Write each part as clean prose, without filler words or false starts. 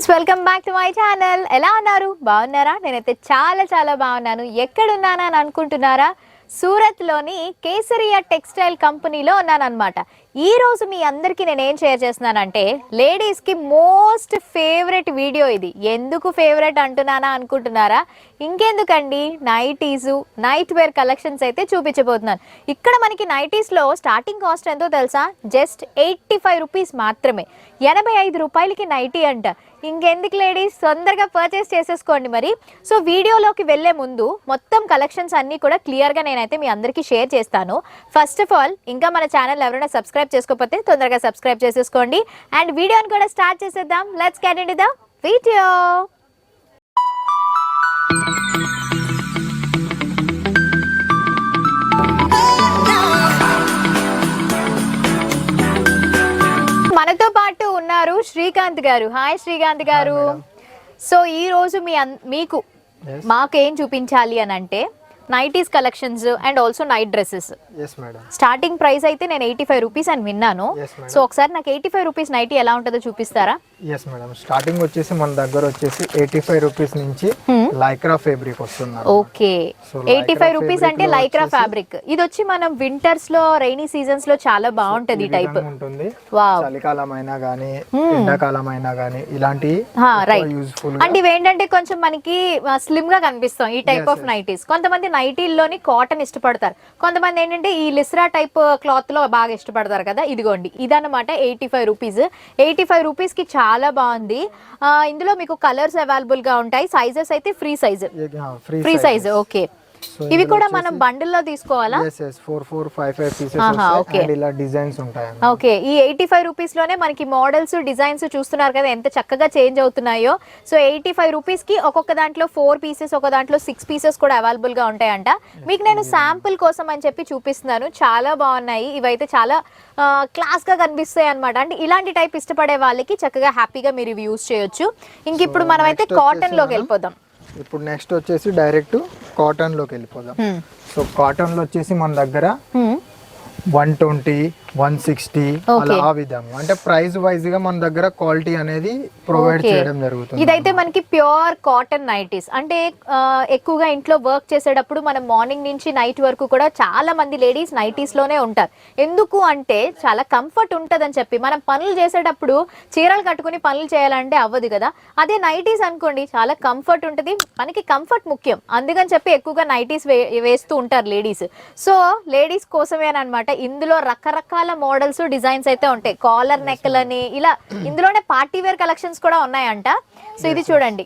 Friends welcome back to my channel. ఎలా ఉన్నారు? బాగున్నారా? నేనైతే చాలా బాగున్నాను. ఎక్కడున్నానా అని అనుకుంటున్నారా? సూరత్లోని కేసరియా టెక్స్టైల్ కంపెనీలో ఉన్నానన్నమాట. ఈ రోజు మీ అందరికీ నేను ఏం షేర్ చేస్తున్నానంటే లేడీస్కి మోస్ట్ ఫేవరెట్ వీడియో ఇది. ఎందుకు ఫేవరెట్ అంటున్నానా అనుకుంటున్నారా? ఇంకెందుకండి, నైటీసు నైట్ వేర్ కలెక్షన్స్ అయితే చూపించబోతున్నాను. ఇక్కడ మనకి నైటీస్లో స్టార్టింగ్ కాస్ట్ ఎంతో తెలుసా? జస్ట్ 85 రూపీస్ మాత్రమే. 85 రూపాయలకి నైటీ అంట. ఇంకెందుకు లేడీస్, తొందరగా పర్చేస్ చేసేసుకోండి మరి. సో వీడియోలోకి వెళ్ళే ముందు మొత్తం కలెక్షన్స్ అన్నీ కూడా క్లియర్గా నేనైతే మీ అందరికీ షేర్ చేస్తాను. ఫస్ట్ ఆఫ్ ఆల్, ఇంకా మన ఛానల్ ఎవరైనా సబ్స్క్రైబ్ చేసుకోకపోతే తొందరగా సబ్స్క్రైబ్ చేసేసుకోండి. అండ్ వీడియోని కూడా స్టార్ట్ చేసేద్దాం. Let's get into the video. మనతో పాటు ఉన్నారు శ్రీకాంత్ గారు. హాయ్ శ్రీకాంత్ గారు. సో ఈ రోజు మీకు మాకేం చూపించాలి అని అంటే nighties collections and also night dresses. Starting price అయితే నేను 85 రూపీస్ అని విన్నాను. సో ఒకసారి నాకు 85 రూపీస్ నైటీ ఎలా ఉంటుందో చూపిస్తారా? ఎస్ మేడం, స్టార్టింగ్ వచ్చేసి మన దగ్గర వచ్చేసి 85 రూపీస్ నుంచి లైక్రా ఫ్యాబ్రిక్ వస్తుంది. ఓకే, 85 రూపీస్ అంటే లైక్రా ఫ్యాబ్రిక్. ఇది వచ్చి మనం వింటర్స్ లో, రైనీ సీజన్స్ లో చాలా బాగుంటది ఈ టైప్ ఉంటుంది. చలికాలం అయినా గానీ ఎండాకాలం అయినా గానీ ఇలాంటి యూజ్ఫుల్. అంటే ఇవేంటంటే కొంచెం మనకి స్లిమ్ గా కనిపిస్తాం ఈ టైప్ ఆఫ్ నైటీస్. కొంతమంది నైటీల్లోని కాటన్ ఇష్టపడతారు, కొంతమంది ఏంటంటే ఈ లిస్రా టైప్ క్లాత్ లో బాగా ఇష్టపడతారు కదా. ఇదిగోండి, ఇదన్నమాట 85 రూపీస్. 85 రూపీస్ కి చాలా బాగుంది. ఇందులో మీకు కలర్స్ అవైలబుల్ గా ఉంటాయి. సైజెస్ అయితే ఫ్రీ సైజ్. ఓకే, ఇవి కూడా మనం బండిల్ లో తీసుకోవాలా? 4, 5 పీసెస్ ఉంటాయి. ఇలా డిజైన్స్ ఉంటాయి. ఓకే, ఈ 85 రూపీస్ లోనే మనకి మోడల్స్, డిజైన్స్ చూస్తున్నారు కదా ఎంత చక్కగా చేంజ్ అవుతున్నాయో. సో 85 రూపీస్ కి ఒక్కొక్క దాంట్లో 4 పీసెస్, ఒక దాంట్లో 6 పీసెస్ కూడా అవైలబుల్ గా ఉంటాయంట. మీకు నేను శాంపుల్ కోసం అని చెప్పి చూపిస్తున్నాను. చాలా బాగున్నాయి. ఇవైతే చాలా క్లాస్ గా కనిపిస్తాయి అనమాట. అంటే ఇలాంటి టైప్ ఇష్టపడే వాళ్ళకి చక్కగా హ్యాపీగా మీరు ఇవి యూజ్ చేయొచ్చు. ఇంక ఇప్పుడు మనం అయితే కాటన్ లోకి వెళ్ళిపోదాం. ఇప్పుడు నెక్స్ట్ వచ్చేసి డైరెక్ట్ కాటన్ లోకి వెళ్ళిపోదాం. సో కాటన్ లో వచ్చేసి మన దగ్గర 120, 160 అలా ఆ విధంగా, అంటే ప్రైస్ వైజ్ గా మన దగ్గర క్వాలిటీ అనేది ప్రొవైడ్ చేయడం జరుగుతుంది. ఇదైతే మనకి ప్యూర్ కాటన్ నైటీస్. అంటే ఎక్కువగా ఇంట్లో వర్క్ చేసేటప్పుడు మనం మార్నింగ్ నుంచి నైట్ వరకు కూడా చాలా మంది లేడీస్ నైటీస్ లోనే ఉంటారు. ఎందుకు అంటే చాలా కంఫర్ట్ ఉంటదని చెప్పి. మనం పనులు చేసేటప్పుడు చీరలు కట్టుకుని పనులు చేయాలంటే అవ్వదు కదా. అదే నైటీస్ అనుకోండి, చాలా కంఫర్ట్ ఉంటుంది. మనకి కంఫర్ట్ ముఖ్యం, అందుకని చెప్పి ఎక్కువగా నైటీస్ వేస్తూ ఉంటారు లేడీస్. So ladies కోసమేనమాట. ఇందులో రకరకాల మోడల్స్, డిజైన్స్ అయితే ఉంటాయి. కాలర్ నెక్లని ఇలా ఇందులోనే పార్టీ వేర్ కలెక్షన్స్ కూడా ఉన్నాయంట. సో ఇది చూడండి,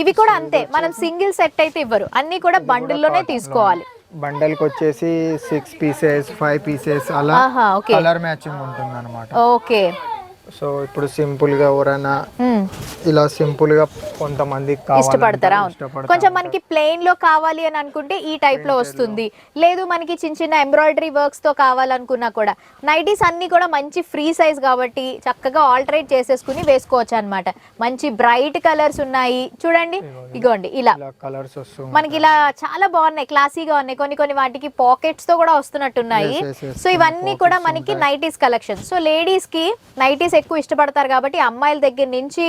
ఇవి కూడా అంతే. మనం సింగిల్ సెట్ అయితే ఇవ్వరు, అన్ని కూడా బండిల్లోనే తీసుకోవాలి. బండల్ కి వచ్చేసి 6 పీసెస్, 5 పీసెస్ అలా కలర్ మ్యాచింగ్ ఉంటుంది అన్నమాట. ఓకే, సో ఇప్పుడు సింపుల్ గా ఎవరైనా ఇలా సింపుల్ గా కొంతమంది ఇష్టపడతారా? కొంచెం మనకి ప్లెయిన్ లో కావాలి అని అనుకుంటే ఈ టైప్ లో వస్తుంది. లేదు మనకి చిన్న ఎంబ్రాయిడరీ వర్క్స్ తో కావాలనుకున్నా కూడా. నైటీస్ అన్ని కూడా మంచి ఫ్రీ సైజ్ కాబట్టి చక్కగా ఆల్టరేట్ చేసేసుకుని వేసుకోవచ్చు అనమాట. మంచి బ్రైట్ కలర్స్ ఉన్నాయి చూడండి. ఇగోండి, ఇలా కలర్స్ మనకి ఇలా చాలా బాగున్నాయి, క్లాసీగా ఉన్నాయి. కొన్ని వాటికి పాకెట్స్ తో కూడా వస్తున్నట్టున్నాయి. సో ఇవన్నీ కూడా మనకి నైటీస్ కలెక్షన్. సో లేడీస్ కి నైటీస్ ఎక్కువ ఇష్టపడతారు కాబట్టి అమ్మాయిల దగ్గర నుంచి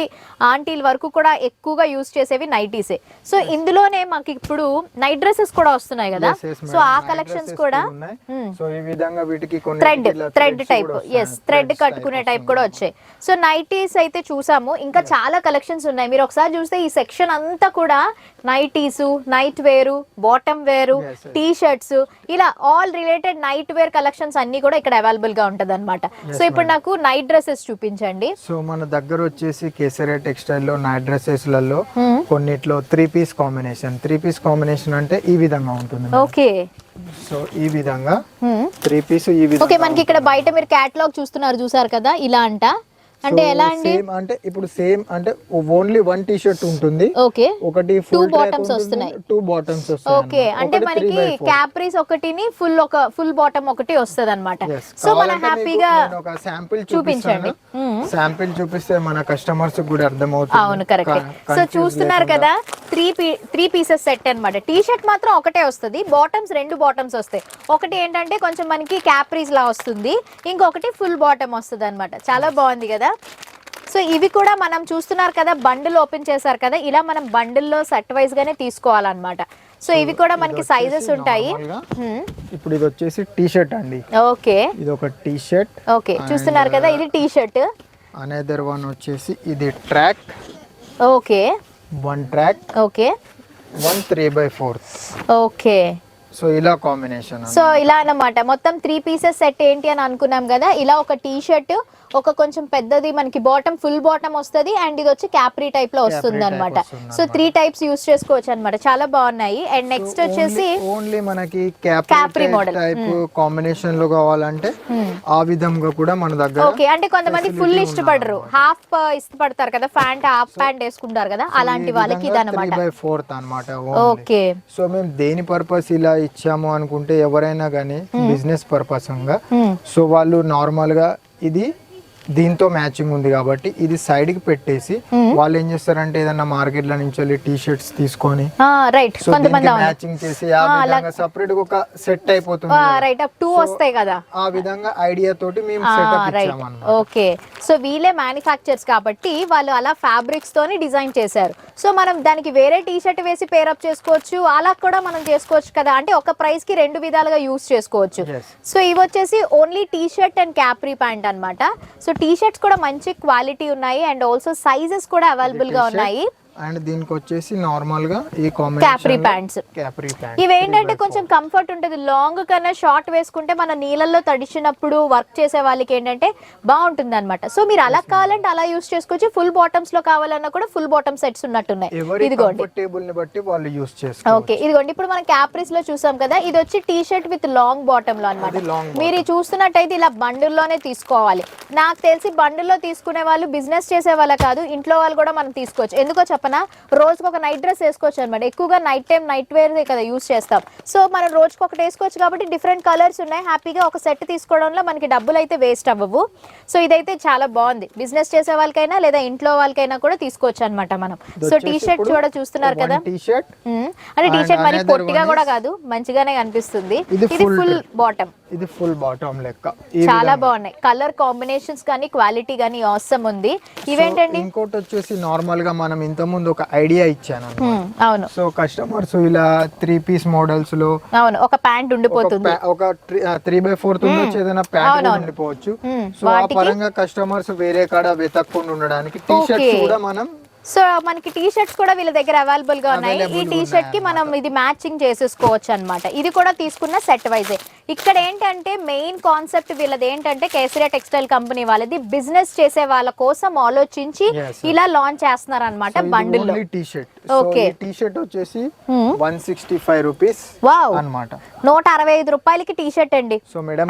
ఆంటీల వరకు కూడా ఎక్కువగా యూజ్ చేసేవి నైటీసే. సో ఇందులోనే మాకు ఇప్పుడు నైట్ డ్రెస్సెస్ కూడా వస్తున్నాయి కదా. సో ఆ కలెక్షన్స్ కూడా థ్రెడ్ టైప్, థ్రెడ్ కట్టుకునే టైప్ కూడా వచ్చాయి. సో నైటీస్ అయితే చూసాము, ఇంకా చాలా కలెక్షన్స్ ఉన్నాయి. మీరు ఒకసారి చూస్తే ఈ సెక్షన్ అంతా కూడా nighties, night wear, bottom wear, T shirts, ఇలా all related night wear collections అన్ని కూడా ఇక్కడ అవైలబుల్ గా ఉంటది అనమాట. సో ఇప్పుడు నాకు నైట్ డ్రెస్సెస్ చూపించండి. సో మన దగ్గర వచ్చేసి కేసరియా టెక్స్టైల్ లో నైట్ డ్రెస్సెస్ లలో కొన్నిట్లో 3 పీస్ కాంబినేషన్ అంటే ఈ విధంగా ఉంటుంది. ఓకే, సో ఈ విధంగా 3 పీస్ ఈ విధంగా. ఓకే, మనకి ఇక్కడ బయట మీరు క్యాటలాగ్ చూసారు కదా, ఇలా అంట. అంటే ఎలా అండి? అంటే ఇప్పుడు సేమ్ అంటే ఓన్లీ 1 టీ షర్ట్ ఉంటుంది. ఓకే, ఒకటి 2 బాటమ్స్ వస్తున్నాయి. 2 బాటమ్స్ వస్తాయి. ఓకే, అంటే మనకి క్యాప్రీస్ ఒకటిని ఫుల్ బాటమ్ ఒకటి వస్తది అన్నమాట. సో మన హ్యాపీగా ఒక శాంపిల్ చూపించండి. శాంపిల్ చూపిస్తే మన కస్టమర్స్ కూడా అర్థమవుతుంది. అవును, కరెక్ట్. సో చూస్తున్నారు కదా, 3 పీసెస్ సెట్ అన్నమాట. టీ షర్ట్ మాత్రం ఒకటే వస్తుంది, బాటమ్స్ 2 బాటమ్స్ వస్తాయి. ఒకటి ఏంటంటే కొంచెం మనకి క్యాప్రీస్ లా వస్తుంది, ఇంకొకటి ఫుల్ బాటమ్ వస్తుంది అన్నమాట. చాలా బాగుంది కదా. సో సో ఇవి కూడా మనం చూస్తున్నారు కదా, బండిల్ ఓపెన్ చేశారు కదా, ఇలా మనం బండిల్లో సెట్ వైజ్ గానే తీసుకోవాలన్నమాట. సో ఇవి కూడా మనకి సైజెస్ ఉంటాయి. ఇప్పుడు ఇది వచ్చేసి టీ షర్ట్ అండి. ఓకే, ఇది ఒక టీ షర్ట్. ఓకే, చూస్తున్నారు కదా, ఇది టీ షర్ట్. అనదర్ వన్ వచ్చేసి ఇది track. Okay, 1 track. Okay, 1 3/4. Okay. So ఇలా కాంబినేషన్. సో ఇలా అన్నమాట, మొత్తం 3 పీసెస్ సెట్ ఏంటి అని అనుకున్నాం కదా. ఇలా ఒక టీ షర్ట్, ఒక కొంచెం పెద్దది మనకి బాటమ్, ఫుల్ బాటమ్ వస్తుంది, అండ్ ఇది వచ్చి క్యాప్రీ టైప్ లో వస్తుంది అనమాట. సో 3 టైప్స్ యూస్ చేసుకోవచ్చు అనమాట, చాలా బాగున్నాయి. అండ్ నెక్స్ట్ వచ్చేసి ఓన్లీ మనకి క్యాప్రీ మోడల్ టైప్ కాంబినేషన్ లో కావాలంటే ఆ విధంగా కూడా మన దగ్గర. ఓకే, అంటే కొంతమంది ఫుల్ ఇష్టపడరు, హాఫ్ ఇష్టపడతారు కదా, ప్యాంట్ హాఫ్ ప్యాంట్ వేసుకుంటారు కదా, అలాంటి వాళ్ళకి ఇది అనమాట. 3/4 అన్నమాట. ఓకే. సో మేము దేని పర్పస్ ఇలా ఇచ్చాము అనుకుంటే, ఎవరైనా కానీ బిజినెస్ పర్పస్ గా, సో వాళ్ళు నార్మల్ గా ఇది దీంతో మ్యాచింగ్ ఉంది కాబట్టి ఇది సైడ్ కి పెట్టేసి వాళ్ళు ఏం చేస్తారంటే ఏదన్నా మార్కెట్ లో నుంచి వెళ్ళి టీ షర్ట్స్ తీసుకొని రైట్ కొంతమంది మ్యాచింగ్ చేసి ఆ విధంగా సెపరేట్ గా ఒక సెట్ అయిపోతుంది. రైట్, 2 వస్తాయి కదా, ఆ విధంగా ఐడియా తోటి మేము సెటప్ ఇచ్చామన్నమాట. ఓకే. సో వీళ్ళే మ్యానుఫ్యాక్చర్స్ కాబట్టి వాళ్ళు అలా ఫ్యాబ్రిక్స్ తోని డిజైన్ చేశారు. సో మనం దానికి వేరే టీ షర్ట్ వేసి పేరప్ చేసుకోవచ్చు, అలా కూడా మనం చేసుకోవచ్చు కదా, అంటే ఒక ప్రైస్ కి 2 విధాలుగా యూస్ చేసుకోవచ్చు. సో ఇవి వచ్చేసి only T shirt and capri pant అన్నమాట. సో టీ షర్ట్స్ కూడా మంచి క్వాలిటీ ఉన్నాయి, అండ్ ఆల్సో సైజెస్ కూడా అవైలబుల్ గా ఉన్నాయి. అండ్ దీనికి వచ్చేసి నార్మల్ గా ఈ క్యాప్రీ ప్యాంట్స్. ఇవి ఏంటంటే కొంచెం కంఫర్ట్ ఉంటుంది, లాంగ్ కన్నా షార్ట్ వేసుకుంటే మన నీళ్ళల్లో తడిచినప్పుడు వర్క్ చేసే వాళ్ళకి ఏంటంటే బాగుంటుంది అనమాట. సో మీరు అలా కావాలంటే అలా యూస్ చేసుకోవచ్చు, ఫుల్ బాటమ్స్ లో కావాలన్నా కూడా ఫుల్ బాటమ్ సెట్స్ ఉన్నట్టున్నాయి. ఇదిగోండి, ఓకే, ఇదిగోండి. ఇప్పుడు మనం క్యాప్రీస్ లో చూసాం కదా, ఇది వచ్చి T shirt with long bottom లో అనమాట. మీరు చూస్తున్నట్టయితే ఇలా బండిల్లోనే తీసుకోవాలి. నాకు తెలిసి బండిల్లో తీసుకునే వాళ్ళు బిజినెస్ చేసే వాళ్ళ కాదు, ఇంట్లో వాళ్ళు కూడా మనం తీసుకోవచ్చు. ఎందుకో చెప్పనా, రోజుకి ఒక నైట్ డ్రెస్ వేసుకోవచ్చు అనమాట. ఎక్కువగా నైట్ టైం నైట్ వేర్ కదా యూస్ చేస్తాం. సో మనం రోజుకి ఒకటి వేసుకోవచ్చు కాబట్టి డిఫరెంట్ కలర్స్ ఉన్నాయి. హ్యాపీగా ఒక సెట్ తీసుకోవడంలో మనకి డబ్బులు అయితే వేస్ట్ అవ్వవు. సో ఇదైతే చాలా బాగుంది, బిజినెస్ చేసే వాళ్ళకైనా లేదా ఇంట్లో వాళ్ళకైనా కూడా తీసుకోవచ్చు అనమాట మనం. సో టీ షర్ట్ కూడా చూస్తున్నారు కదా, అంటే టీ షర్ట్ మరి పొట్టిగా కూడా కాదు, మంచిగానే కనిపిస్తుంది. ఇది ఫుల్ బాటమ్, ఇది ఫుల్ బాటమ్ లెక్క. చాలా బాగున్నాయి, కలర్ కాంబినేషన్స్ కానీ క్వాలిటీ కానీ ఆసమ్ ఉంది. ఇవేంటండి, ఇంకోటి వచ్చేసి నార్మల్ గా మనం ఇంత ముందు ఒక ఐడియా ఇచ్చాను. అవును. సో కస్టమర్స్ ఇలా 3 పీస్ మోడల్స్ లో, అవును, ఒక ప్యాంట్ ఉండిపోతుంది, ఒక 3/4 ఉండొచ్చు, ఏదైనా ప్యాంట్ ఉండిపోవచ్చు. సో ఆ పరంగా కస్టమర్స్ వేరే కాడ వెతక్కుండా ఉండడానికి టీ షర్ట్స్ కూడా మనం. సో మనకి టీ షర్ట్స్ కూడా వీళ్ళ దగ్గర అవైలబుల్ గా ఉన్నాయి. ఈ టీ షర్ట్ కి మనం ఇది మ్యాచింగ్ చేసేసుకోవచ్చు అన్నమాట. ఇది కూడా తీసుకున్న సెట్ వైజే. ఇక్కడ ఏంటంటే మెయిన్ కాన్సెప్ట్ వీళ్ళది ఏంటంటే, కేసరియా టెక్స్టైల్ కంపెనీ వాళ్ళది బిజినెస్ చేసే వాళ్ళ కోసం ఆలోచించి ఇలా లాంచ్ చేస్తున్నారు అనమాట బండిల్ లో. ఓకే, టీ షర్ట్ వచ్చేసి 165 రూపీస్ అన్నమాట. 165 రూపాయలకి టీ షర్ట్ అండి. సో మేడం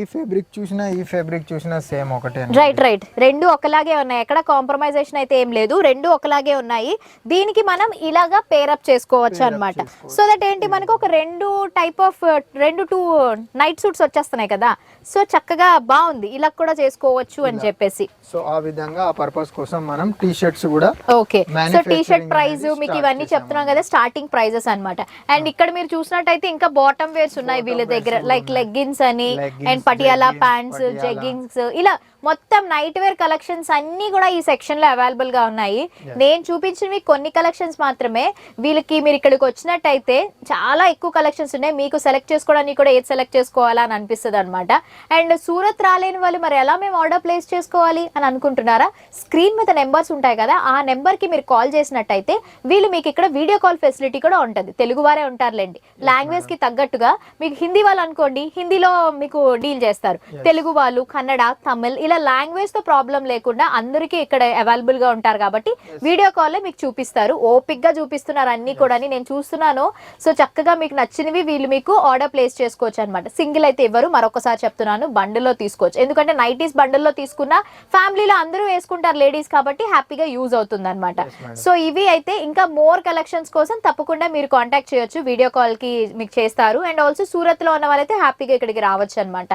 ఈ ఫ్యాబ్రిక్ చూసినా ఈ ఫ్యాబ్రిక్ చూసినా సేమ్ ఒకటే. రైట్, రెండు ఒకలాగే ఉన్నాయి, ఎక్కడ కాంప్రమైజేషన్ అయితే ఏం లేదు, రెండు ఒకలాగే ఉన్నాయి. దీనికి మనం ఇలాగా పేరప్ చేసుకోవచ్చు అన్నమాట. సో దట్ ఏంటి, మనకు ఒక 2 నైట్ సూట్స్ వచ్చేస్తున్నాయి కదా. సో చక్కగా బాగుంది, ఇలా కూడా చేసుకోవచ్చు అని చెప్పేసి. సో ఆ విధంగా ఆ పర్పస్ కోసం మనం టీ షర్ట్స్ కూడా. Okay, so T shirt price మీకు ఇవన్నీ చెప్తున్నాం కదా, స్టార్టింగ్ ప్రైజెస్ అన్నమాట. అండ్ ఇక్కడ మీరు చూసినట్టయితే ఇంకా బాటమ్ వేర్స్ ఉన్నాయి వీళ్ళ దగ్గర, లైక్ లెగ్గిన్స్ అని అండ్ పటియాలా ప్యాంట్స్, జెగ్గింగ్స్, ఇలా మొత్తం నైట్ వేర్ కలెక్షన్స్ అన్ని కూడా ఈ సెక్షన్ లో అవైలబుల్ గా ఉన్నాయి. నేను చూపించినవి కొన్ని కలెక్షన్స్ మాత్రమే. వీళ్ళకి మీరు ఇక్కడికి వచ్చినట్టయితే చాలా ఎక్కువ కలెక్షన్స్ ఉన్నాయి, మీకు సెలెక్ట్ చేసుకోవడానికి కూడా ఏది సెలెక్ట్ చేసుకోవాలా అని అనిపిస్తుంది అనమాట. అండ్ సూరత్ రాలేని వాళ్ళు మరి ఎలా మేము ఆర్డర్ ప్లేస్ చేసుకోవాలి అని అనుకుంటున్నారా, స్క్రీన్ మీద నెంబర్స్ ఉంటాయి కదా, ఆ నెంబర్ కి మీరు కాల్ చేసినట్టయితే వీళ్ళు మీకు ఇక్కడ వీడియో కాల్ ఫెసిలిటీ కూడా ఉంటుంది. తెలుగు వారే ఉంటారులేండి, లాంగ్వేజ్ కి తగ్గట్టుగా. మీకు హిందీ వాళ్ళు అనుకోండి, హిందీలో మీకు డీల్ చేస్తారు. తెలుగు వాళ్ళు కన్నడ, తమిళ్, ఇలా లాంగ్వేజ్ తో ప్రాబ్లం లేకుండా అందరికీ ఇక్కడ అవైలబుల్ గా ఉంటారు కాబట్టి వీడియో కాల్ లో మీకు చూపిస్తారు. ఓపిక్ గా చూపిస్తున్నారు అన్ని కూడా, నేను చూస్తున్నాను. సో చక్కగా మీకు నచ్చినవి వీళ్ళు మీకు ఆర్డర్ ప్లేస్ చేసుకోవచ్చు అనమాట. సింగిల్ అయితే ఇవ్వరు, మరొకసారి చెప్తున్నాను, బండిల్లో తీసుకోవచ్చు. ఎందుకంటే నైటీస్ బండిల్లో తీసుకున్న ఫ్యామిలీలో అందరూ వేసుకుంటారు లేడీస్ కాబట్టి హ్యాపీగా యూజ్ అవుతుంది అనమాట. సో ఇవి అయితే ఇంకా మోర్ కలెక్షన్స్ కోసం తప్పకుండా మీరు కాంటాక్ట్ చేయొచ్చు, వీడియో కాల్ కి మీకు చేస్తారు. అండ్ ఆల్సో సూరత్ లో ఉన్న వాళ్ళైతే హ్యాపీగా ఇక్కడికి రావచ్చు అనమాట.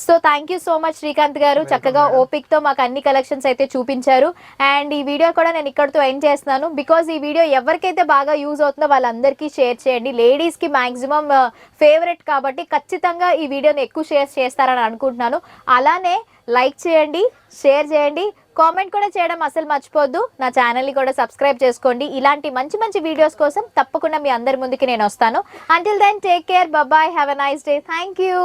So thank you so much Srikanth గారు, చక్కగా ఓపిక్ తో మాకు అన్ని కలెక్షన్స్ అయితే చూపించారు. అండ్ ఈ వీడియో కూడా నేను ఇక్కడతో ఎండ్ చేస్తున్నాను, బికాజ్ ఈ వీడియో ఎవరికైతే బాగా యూజ్ అవుతుందో వాళ్ళందరికీ షేర్ చేయండి. లేడీస్ కి మాక్సిమం ఫేవరెట్ కాబట్టి ఖచ్చితంగా ఈ వీడియోని ఎక్కువ షేర్ చేస్తారని అనుకుంటున్నాను. అలానే లైక్ చేయండి, షేర్ చేయండి, కామెంట్ కూడా చేయడం అసలు మర్చిపోద్దు. నా ఛానల్ని కూడా సబ్స్క్రైబ్ చేసుకోండి. ఇలాంటి మంచి మంచి వీడియోస్ కోసం తప్పకుండా మీ అందరి ముందుకి నేను వస్తాను. Until then take care, bye, have a nice day. Thank you.